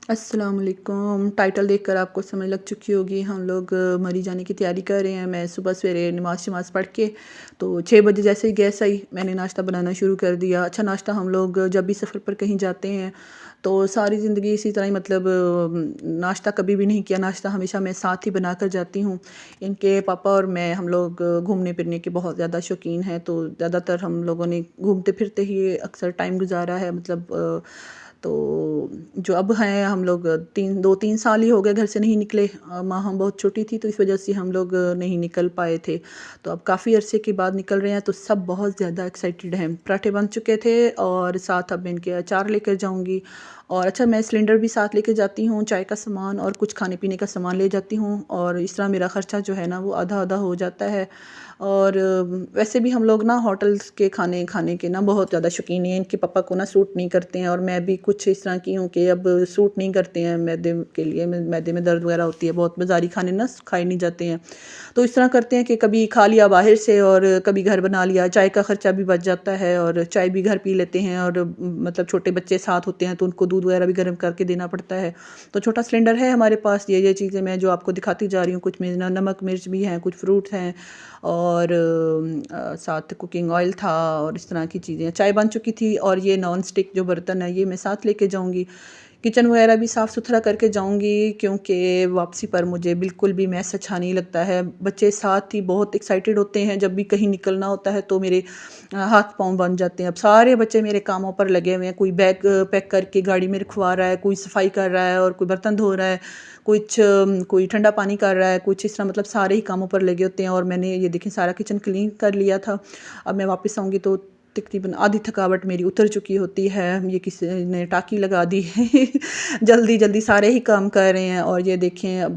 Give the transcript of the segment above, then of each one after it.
अस्सलाम वालेकुम। टाइटल देखकर आपको समझ लग चुकी होगी हम लोग मरी जाने की तैयारी कर रहे हैं। मैं सुबह सवेरे नमाज़ शमाज़ पढ़ के तो 6 बजे जैसे ही गैस आई मैंने नाश्ता बनाना शुरू कर दिया। अच्छा नाश्ता हम लोग जब भी सफ़र पर कहीं जाते हैं तो सारी ज़िंदगी इसी तरह ही मतलब नाश्ता कभी भी नहीं किया। नाश्ता हमेशा मैं साथ ही बना कर जाती हूँ। इनके पापा और मैं हम लोग घूमने फिरने के बहुत ज़्यादा शौकीन हैं, तो ज़्यादातर हम लोगों ने घूमते फिरते ही अक्सर टाइम गुजारा है। मतलब तो जो अब हैं हम लोग 2-3 साल ही हो गए घर से नहीं निकले। माँ हम बहुत छोटी थी तो इस वजह से हम लोग नहीं निकल पाए थे। तो अब काफ़ी अरसे के बाद निकल रहे हैं तो सब बहुत ज़्यादा एक्साइटेड हैं। पराठे बन चुके थे और साथ अब मैं इनके अचार लेकर जाऊँगी। और अच्छा मैं सिलेंडर भी साथ लेके जाती हूँ, चाय का सामान और कुछ खाने पीने का सामान ले जाती हूँ और इस तरह मेरा ख़र्चा जो है ना वो आधा-आधा हो जाता है। और वैसे भी हम लोग ना होटल्स के खाने खाने के ना बहुत ज़्यादा शौकीन हैं। इनके पापा को ना सूट नहीं करते हैं और मैं भी कुछ इस तरह की हूँ कि अब सूट नहीं करते हैं मैदे के लिए। मैदे में दर्द वगैरह होती है, बहुत बाज़ारी खाने ना खाए नहीं जाते हैं। तो इस तरह करते हैं कि कभी खा लिया बाहर से और कभी घर बना लिया। चाय का ख़र्चा भी बच जाता है और चाय भी घर पी लेते हैं। और मतलब छोटे बच्चे साथ होते हैं तो उनको दूध वगैरह भी गर्म करके देना पड़ता है। तो छोटा सिलेंडर है हमारे पास। ये चीज़ें मैं जो आपको दिखाती जा रही हूँ, कुछ में नमक मिर्च भी हैं, कुछ फ्रूट्स हैं और साथ कुकिंग ऑयल था और इस तरह की चीज़ें। चाय बन चुकी थी और ये नॉन स्टिक जो बर्तन है ये मैं साथ लेके जाऊँगी। किचन वगैरह भी साफ़ सुथरा करके जाऊँगी क्योंकि वापसी पर मुझे बिल्कुल भी मैस अच्छा नहीं लगता है। बच्चे साथ ही बहुत एक्साइटेड होते हैं जब भी कहीं निकलना होता है तो मेरे हाथ पाँव बन जाते हैं। अब सारे बच्चे मेरे कामों पर लगे हुए हैं। कोई बैग पैक करके गाड़ी में रखवा रहा है, कोई सफाई कर रहा है और कोई बर्तन धो रहा है, कोई ठंडा पानी कर रहा है, कुछ इस तरह मतलब सारे ही कामों पर लगे होते हैं। और मैंने ये देखें सारा किचन क्लीन कर लिया था। अब मैं वापस आऊँगी तो तकरीबन आधी थकावट मेरी उतर चुकी होती है। ये किसी ने टाँकी लगा दी है जल्दी-जल्दी सारे ही काम कर रहे हैं। और ये देखें अब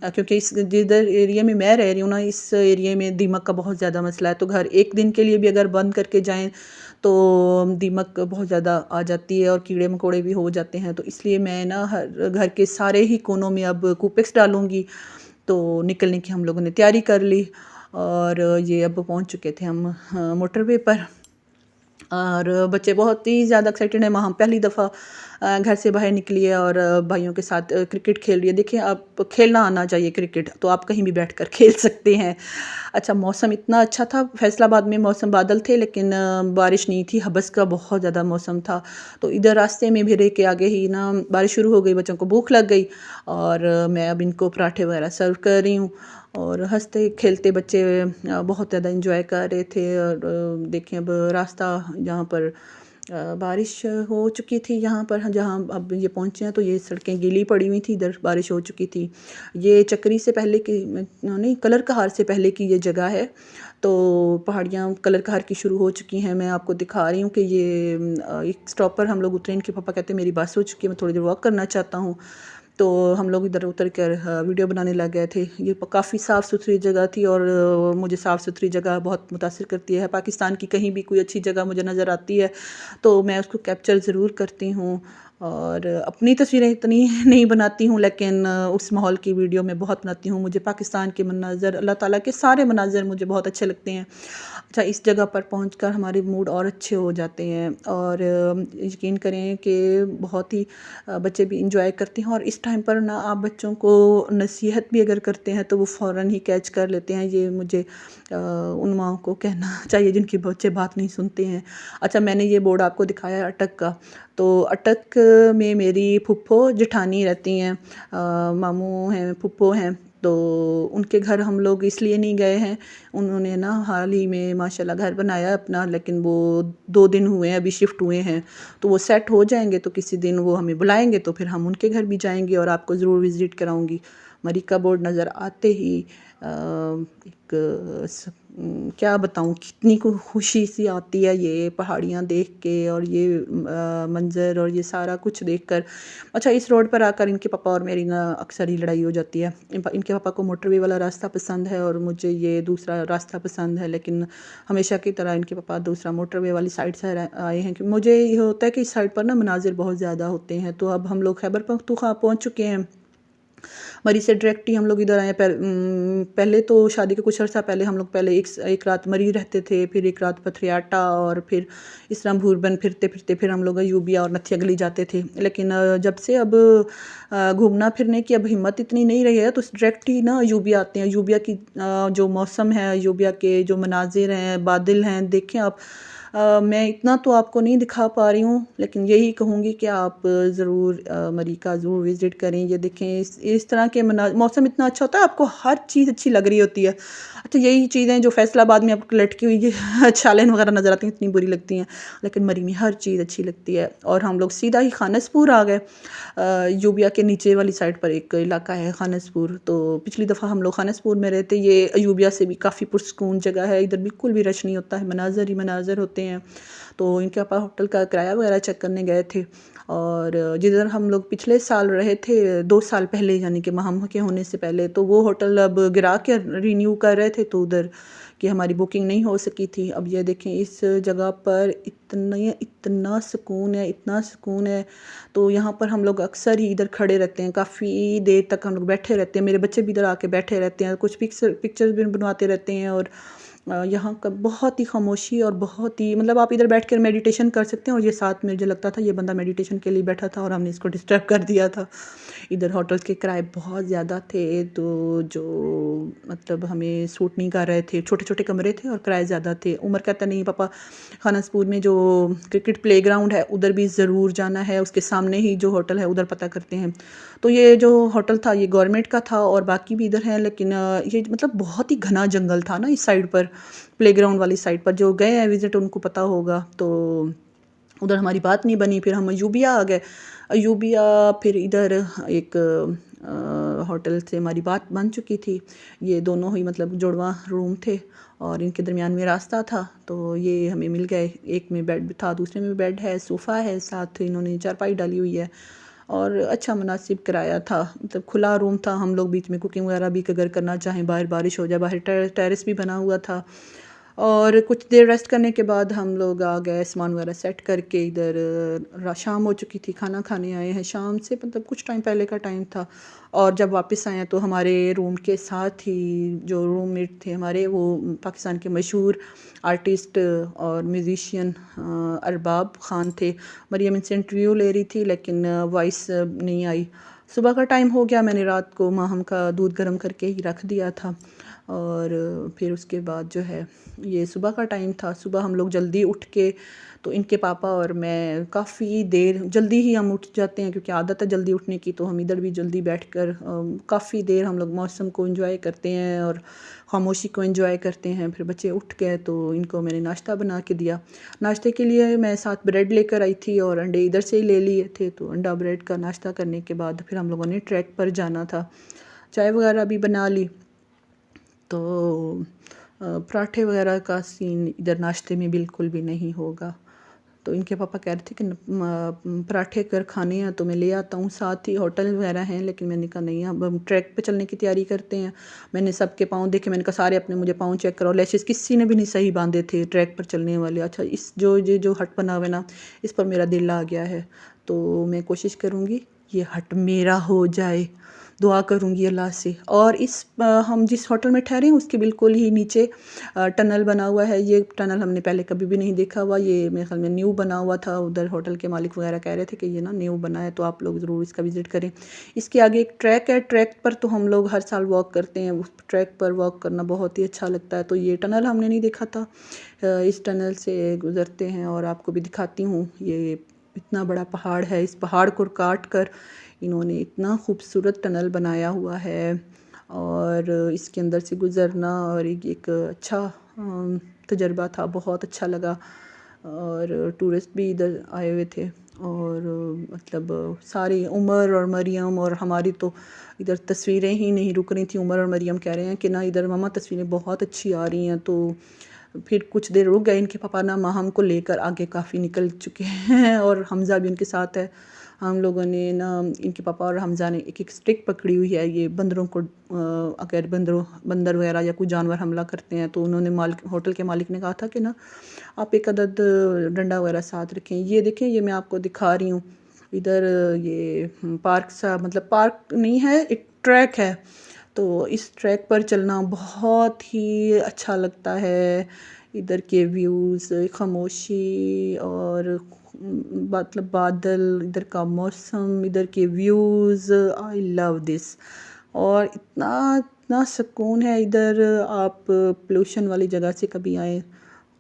क्योंकि इस जिधर एरिया में मैं रह रही हूँ ना, इस एरिया में दीमक का बहुत ज़्यादा मसला है। तो घर एक दिन के लिए भी अगर बंद करके जाएँ तो दीमक बहुत ज़्यादा आ जाती है और कीड़े-मकोड़े भी हो जाते हैं। तो इसलिए मैं ना हर घर के सारे ही कोनों में अब कूपेक्स डालूँगी। तो निकलने की हम लोगों ने तैयारी कर ली और ये अब पहुँच चुके थे हम मोटरवे पर। और बच्चे बहुत ही ज़्यादा एक्साइटेड हैं। हम पहली दफ़ा घर से बाहर निकली है और भाइयों के साथ क्रिकेट खेल रही है। देखिए आप खेलना आना चाहिए क्रिकेट, तो आप कहीं भी बैठकर खेल सकते हैं। अच्छा मौसम इतना अच्छा था, फैसलाबाद में मौसम बादल थे लेकिन बारिश नहीं थी, हबस का बहुत ज़्यादा मौसम था। तो इधर रास्ते में भेरे के आगे ही ना बारिश शुरू हो गई, बच्चों को भूख लग गई और मैं अब इनको पराठे वगैरह सर्व कर रही हूँ। और हँसते खेलते बच्चे बहुत ज़्यादा एंजॉय कर रहे थे। और देखें अब रास्ता जहाँ पर बारिश हो चुकी थी, यहाँ पर जहाँ अब ये पहुँचे हैं तो ये सड़कें गीली पड़ी हुई थी, इधर बारिश हो चुकी थी। ये चक्री से पहले की नहीं कलर कहार से पहले की ये जगह है। तो पहाड़ियाँ कलर कहार की शुरू हो चुकी हैं। मैं आपको दिखा रही हूँ कि ये एक स्टॉप पर हम लोग उतरे। इनके पापा कहते हैं मेरी बस हो चुकी है, मैं थोड़ी देर वॉक करना चाहता हूँ। तो हम लोग इधर उतर कर वीडियो बनाने लग गए थे। ये काफ़ी साफ़ सुथरी जगह थी और मुझे साफ़ सुथरी जगह बहुत मुतासिर करती है। पाकिस्तान की कहीं भी कोई अच्छी जगह मुझे नज़र आती है तो मैं उसको कैप्चर ज़रूर करती हूँ। और अपनी तस्वीरें इतनी नहीं बनाती हूँ लेकिन उस माहौल की वीडियो मैं बहुत बनाती हूँ। मुझे पाकिस्तान के मनाज़र, अल्लाह ताला के सारे मनाज़र मुझे बहुत अच्छे लगते हैं। अच्छा इस जगह पर पहुंचकर हमारे मूड और अच्छे हो जाते हैं। और यकीन करें कि बहुत ही बच्चे भी इंजॉय करते हैं। और इस टाइम पर ना आप बच्चों को नसीहत भी अगर करते हैं तो वो फ़ौरन ही कैच कर लेते हैं। ये मुझे उन माँओं को कहना चाहिए जिनके बच्चे बात नहीं सुनते हैं। अच्छा मैंने ये बोर्ड आपको दिखाया है अटक का। तो अटक में मेरी फुप्पो जेठानी रहती हैं, मामू हैं, फुप्पो हैं। तो उनके घर हम लोग इसलिए नहीं गए हैं, उन्होंने ना हाल ही में माशाल्लाह घर बनाया अपना, लेकिन वो 2 दिन हुए हैं अभी शिफ्ट हुए हैं। तो वो सेट हो जाएंगे तो किसी दिन वो हमें बुलाएंगे तो फिर हम उनके घर भी जाएंगे और आपको ज़रूर विज़िट कराऊंगी। मरीका बोर्ड नज़र आते ही एक क्या बताऊँ कितनी खुशी सी आती है ये पहाड़ियाँ देख के और ये मंज़र और ये सारा कुछ देखकर। अच्छा इस रोड पर आकर इनके पापा और मेरी ना अक्सर ही लड़ाई हो जाती है। इनके पापा को मोटरवे वाला रास्ता पसंद है और मुझे ये दूसरा रास्ता पसंद है, लेकिन हमेशा की तरह इनके पापा दूसरा मोटरवे वाली साइड से आए हैं कि मुझे ये होता है कि इस साइड पर ना मनाजिर बहुत ज़्यादा होते हैं। तो अब हम लोग खैबर पख्तूनख्वा पहुँच चुके हैं मरी से डायरेक्ट ही हम लोग इधर आए। पहले तो शादी के कुछ अर्सा पहले हम लोग पहले एक रात मरी रहते थे, फिर एक रात पथरियाटा, और फिर इस तरह भूरबन फिरते फिरते फिर हम लोग यूबिया और नथिया गली जाते थे। लेकिन जब से अब घूमना फिरने की अब हिम्मत इतनी नहीं रही है, तो डायरेक्ट ही ना यूबिया आते हैं। यूबिया की जो मौसम है, यूबिया के जो मनाजिर हैं, बादल हैं, देखें आप। मैं इतना तो आपको नहीं दिखा पा रही हूँ, लेकिन यही कहूँगी कि आप ज़रूर मरी का ज़रूर विज़िट करें। ये देखें, इस तरह के मौसम इतना अच्छा होता है, आपको हर चीज़ अच्छी लग रही होती है। अच्छा, यही चीज़ें जो फैसलाबाद में आपको लटकी हुई छालन वगैरह नज़र आती हैं, इतनी बुरी लगती हैं, लेकिन मरी में हर चीज़ अच्छी लगती है। और हम लोग सीधा ही खानसपुर आ गए। यूबिया के नीचे वाली साइड पर एक इलाका है खानसपुर, तो पिछली दफ़ा हम लोग खानसपुर में रहते। ये यूबिया से भी काफ़ी पुरसकून जगह है, इधर बिल्कुल भी रश नहीं होता है, मनाजर ही मनाजर होते हैं। तो इनके पापा होटल का किराया वगैरह चेक करने गए थे, और जिधर हम लोग पिछले साल रहे थे 2 साल पहले, यानी कि हम के होने से पहले, तो वो होटल अब गिरा के रिन्यू कर रहे थे, तो उधर कि हमारी बुकिंग नहीं हो सकी थी। अब ये देखें, इस जगह पर इतना सुकून है, इतना सुकून है। तो यहाँ पर हम लोग अक्सर ही इधर खड़े रहते हैं, काफ़ी देर तक हम लोग बैठे रहते हैं। मेरे बच्चे भी इधर आके बैठे रहते हैं, कुछ पिक्चर्स भी बनवाते रहते हैं। और यहाँ का बहुत ही खामोशी, और बहुत ही मतलब आप इधर बैठ कर मेडिटेशन कर सकते हैं। और ये साथ में मुझे लगता था ये बंदा मेडिटेशन के लिए बैठा था, और हमने इसको डिस्टर्ब कर दिया था। इधर होटल्स के किराए बहुत ज़्यादा थे, तो जो मतलब हमें सूट नहीं कर रहे थे। छोटे छोटे कमरे थे और किराए ज़्यादा थे। उमर कहता नहीं पापा, खानसपुर में जो क्रिकेट प्लेग्राउंड है उधर भी ज़रूर जाना है, उसके सामने ही जो होटल है उधर पता करते हैं। तो ये जो होटल था ये गवर्नमेंट का था, और बाकी भी इधर हैं, लेकिन ये मतलब बहुत ही घना जंगल था ना इस साइड पर, प्लेग्राउंड वाली साइड पर। जो गए हैं विजिट उनको पता होगा। तो उधर हमारी बात नहीं बनी, फिर हम अयूबिया आ गए। अयूबिया फिर इधर एक होटल से हमारी बात बन चुकी थी। ये दोनों ही मतलब जुड़वा रूम थे, और इनके दरमियान में रास्ता था, तो ये हमें मिल गए। एक में बेड था, दूसरे में बेड है, सोफ़ा है, साथ इन्होंने चारपाई डाली हुई है, और अच्छा मुनासिब किराया था। मतलब खुला रूम था, हम लोग बीच में कुकिंग वगैरह भी अगर करना चाहें, बाहर बारिश हो जाए, बाहर टेरेस भी बना हुआ था। और कुछ देर रेस्ट करने के बाद हम लोग आ गए, सामान वगैरह सेट करके। इधर शाम हो चुकी थी, खाना खाने आए हैं शाम से, मतलब कुछ टाइम पहले का टाइम था। और जब वापस आए तो हमारे रूम के साथ ही जो रूममेट थे हमारे, वो पाकिस्तान के मशहूर आर्टिस्ट और म्यूज़िशियन अरबाब ख़ान थे। मरियम इनसे इंटरव्यू ले रही थी, लेकिन वॉइस नहीं आई। सुबह का टाइम हो गया, मैंने रात को माहम का दूध गर्म करके ही रख दिया था। और फिर उसके बाद जो है, ये सुबह का टाइम था। सुबह हम लोग जल्दी उठ के, तो इनके पापा और मैं काफ़ी देर जल्दी ही हम उठ जाते हैं, क्योंकि आदत है जल्दी उठने की। तो हम इधर भी जल्दी बैठकर काफ़ी देर हम लोग मौसम को एंजॉय करते हैं और खामोशी को एंजॉय करते हैं। फिर बच्चे उठ गए तो इनको मैंने नाश्ता बना के दिया। नाश्ते के लिए मैं साथ ब्रेड लेकर आई थी, और अंडे इधर से ही ले लिए थे। तो अंडा ब्रेड का नाश्ता करने के बाद फिर हम लोगों ने ट्रैक पर जाना था। चाय वगैरह भी बना ली। तो पराठे वगैरह का सीन इधर नाश्ते में बिल्कुल भी नहीं होगा। तो इनके पापा कह रहे थे कि पराठे अगर खाने हैं तो मैं ले आता हूँ, साथ ही होटल वगैरह हैं। लेकिन मैंने कहा नहीं, अब हम ट्रैक पे चलने की तैयारी करते हैं। मैंने सबके पाँव देखे, मैंने कहा सारे अपने मुझे पाँव चेक कराओ। लैशेस किसी ने भी नहीं सही बांधे थे ट्रैक पर चलने वाले। अच्छा, इस जो हट बना हुआ है ना, इस पर मेरा दिल आ गया है। तो मैं कोशिश करूँगी ये हट मेरा हो जाए, दुआ करूँगी अल्लाह से। और हम जिस होटल में ठहरे हैं उसके बिल्कुल ही नीचे टनल बना हुआ है। ये टनल हमने पहले कभी भी नहीं देखा हुआ, ये मेरे ख्याल में न्यू बना हुआ था। उधर होटल के मालिक वगैरह कह रहे थे कि ये ना न्यू बना है, तो आप लोग ज़रूर इसका विज़िट करें। इसके आगे एक ट्रैक है, ट्रैक पर तो हम लोग हर साल वॉक करते हैं। उस ट्रैक पर वॉक करना बहुत ही अच्छा लगता है। तो ये टनल हमने नहीं देखा था, इस टनल से गुज़रते हैं और आपको भी दिखाती हूँ। ये इतना बड़ा पहाड़ है, इस पहाड़ को काट कर इन्होंने इतना खूबसूरत टनल बनाया हुआ है, और इसके अंदर से गुज़रना और एक अच्छा तजर्बा था, बहुत अच्छा लगा। और टूरिस्ट भी इधर आए हुए थे, और मतलब सारी उमर और मरियम और हमारी तो इधर तस्वीरें ही नहीं रुक रही थी। उमर और मरियम कह रहे हैं कि ना इधर मम्मा तस्वीरें बहुत अच्छी आ रही हैं। तो फिर कुछ देर रुक गए। इनके पापा ना माहम को लेकर आगे काफ़ी निकल चुके हैं, और हमज़ा भी उनके साथ है। हम लोगों ने ना, इनके पापा और हमज़ा ने एक स्टिक पकड़ी हुई है। ये बंदरों को अगर बंदर वगैरह या कोई जानवर हमला करते हैं, तो उन्होंने होटल के मालिक ने कहा था कि ना आप एक अदद डंडा वगैरह साथ रखें। ये देखें, ये मैं आपको दिखा रही हूँ, इधर ये पार्क सा, मतलब पार्क नहीं है, एक ट्रैक है। तो इस ट्रैक पर चलना बहुत ही अच्छा लगता है। इधर के व्यूज़, खामोशी और मतलब बादल, इधर का मौसम, इधर के व्यूज़, आई लव दिस। और इतना इतना सुकून है इधर। आप पोल्यूशन वाली जगह से कभी आए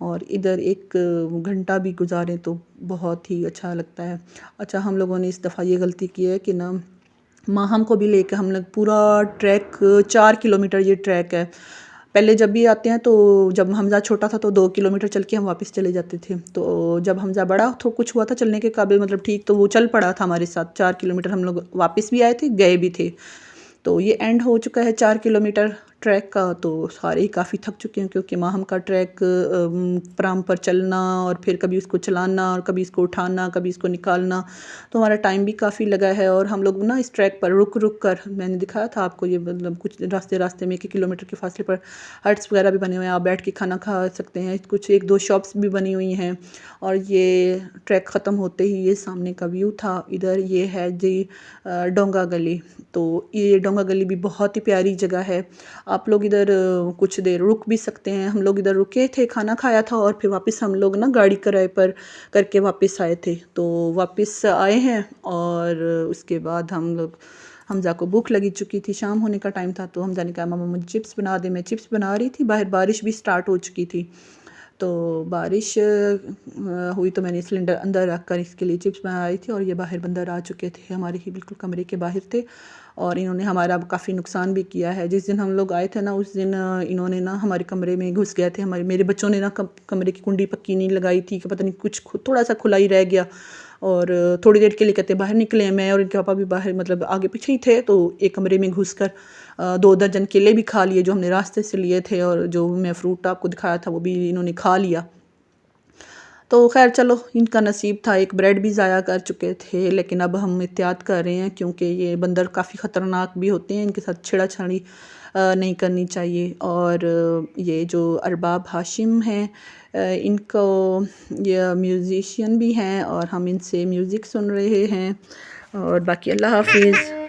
और इधर एक घंटा भी गुजारें तो बहुत ही अच्छा लगता है। अच्छा, हम लोगों ने इस दफ़ा ये गलती की है कि ना, माहम को भी लेके हम लोग पूरा ट्रैक, 4 किलोमीटर ये ट्रैक है। पहले जब भी आते हैं तो जब हमज़ा छोटा था तो 2 किलोमीटर चल के हम वापस चले जाते थे। तो जब हमज़ा बड़ा तो कुछ हुआ था चलने के काबिल, मतलब ठीक, तो वो चल पड़ा था हमारे साथ। 4 किलोमीटर हम लोग वापस भी आए थे, गए भी थे। तो ये एंड हो चुका है 4 किलोमीटर ट्रैक का। तो सारे ही काफ़ी थक चुके हैं क्योंकि माहम का ट्रैक प्राम पर चलना और फिर कभी उसको चलाना और कभी इसको उठाना, कभी इसको निकालना, तो हमारा टाइम भी काफ़ी लगा है। और हम लोग ना इस ट्रैक पर रुक रुक कर, मैंने दिखाया था आपको ये, मतलब कुछ रास्ते रास्ते में 1 किलोमीटर के फासले पर हट्स वगैरह भी बने हुए हैं, आप बैठ के खाना खा सकते हैं। कुछ 1-2 शॉप्स भी बनी हुई हैं। और ये ट्रैक ख़त्म होते ही ये सामने का व्यू था। इधर ये है जी डोंगा गली। तो ये डोंगा गली भी बहुत ही प्यारी जगह है। आप लोग इधर कुछ देर रुक भी सकते हैं। हम लोग इधर रुके थे, खाना खाया था और फिर वापस हम लोग ना गाड़ी किराए पर करके वापस आए थे। तो वापस आए हैं और उसके बाद हम लोग, हमज़ा को भूख लगी चुकी थी, शाम होने का टाइम था। तो हमज़ा ने कहा मम्मा मुझे चिप्स बना दे। मैं चिप्स बना रही थी, बाहर बारिश भी स्टार्ट हो चुकी थी। तो बारिश हुई तो मैंने सिलेंडर अंदर रख कर इसके लिए चिप्स बना रही थी। और ये बाहर बंदर आ चुके थे, हमारे ही बिल्कुल कमरे के बाहर थे। और इन्होंने हमारा काफ़ी नुकसान भी किया है। जिस दिन हम लोग आए थे ना, उस दिन इन्होंने ना हमारे कमरे में घुस गए थे। मेरे बच्चों ने ना कमरे की कुंडी पक्की नहीं लगाई थी कि पता नहीं कुछ थोड़ा सा खुला ही रह गया। और थोड़ी देर के लिए कहते बाहर निकले, मैं और इनके पापा भी बाहर, मतलब आगे पीछे ही थे। तो एक कमरे में घुस कर 2 दर्जन केले भी खा लिए जो हमने रास्ते से लिए थे, और जो मैं फ्रूट आपको दिखाया था वो भी इन्होंने खा लिया। तो खैर चलो, इनका नसीब था, एक ब्रेड भी ज़ाया कर चुके थे। लेकिन अब हम एहतियात कर रहे हैं क्योंकि ये बंदर काफ़ी ख़तरनाक भी होते हैं, इनके साथ छेड़ाछाड़ी नहीं करनी चाहिए। और ये जो अरबाब हाशिम हैं, इनको, ये म्यूज़िशियन भी हैं और हम इनसे म्यूज़िक सुन रहे हैं। और बाकी अल्लाह हाफिज़।